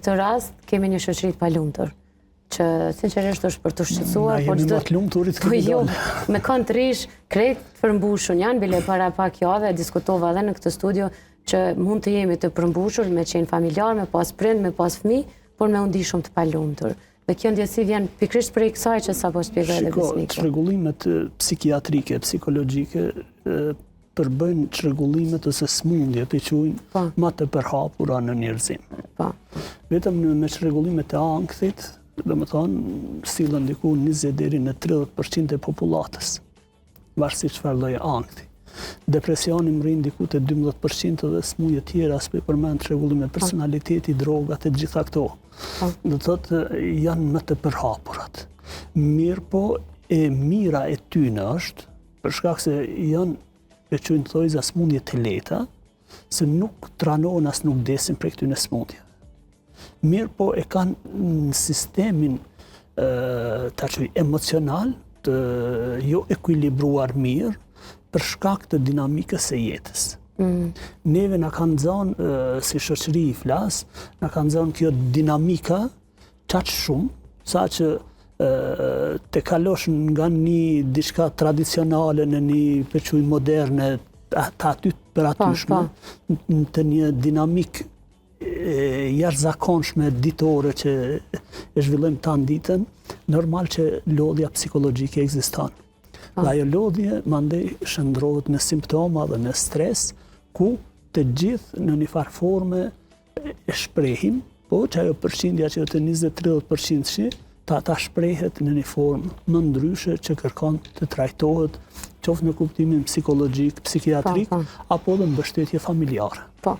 Këtë rast kemi një shoqëri të palumtur, që sinqerisht është për të shqetësuar, por çdo të lumturit kemi dalë. Me kanë të rish, krejt përmbushur janë, bile para pak javë diskutova edhe në këtë studio që mund të jemi të përmbushur me qenë familjar, me pas prind, me pas fëmijë, por me undi shumë të palumtur. Dhe kjo ndjesi vjen pikërisht prej kësaj që sapo shpjegoi edhe Besnika. Çrregullimet psikiatrike, psikologjike përbëjnë çrregullimet ose smundjet i quajnë më të përhapura në njerëzim. Vetëm me çrregullimet e ankthit, domethënë sillen diku 20 deri në 30% e popullatës, varësisht çfarë lloji ankthi. Depresioni mrin diku te 12% dhe smundje tjera, s'po përmend çrregullime personaliteti, drogat e gjitha këto. Do të thotë janë më të përhapurat. Mirë po e mira e tyne është, për shkak se janë e quajnë thojza smundje të lehta, se nuk tranohen as nuk desin prej këtyne smundjeve. Mirë po e kanë në sistemin ta quaj emocional të jo ekuilibruar mirë për shkak të dinamikës së jetës. Neve na kanë dhënë si shoqëri i flas, na kanë dhënë kjo dinamika çaq shumë, saqë të kalosh nga një diçka tradicionale në një përquj moderne, aty për atyshme, të një dinamik jashtëzakonshme ditore që e zhvillojmë tanë ditën, normal që lodhja psikologjike ekziston. Dhe ajo lodhje mandej shndrohet në simptoma dhe në stres, ku të gjithë në një farë forme e shprehim, po që ajo përqindja që të 20-30% ta shprehet në një formë më ndryshe që kërkon të trajtohet qoftë në kuptimin psikologjik, psikiatrik, apo dhe mbështetje familjare. Po,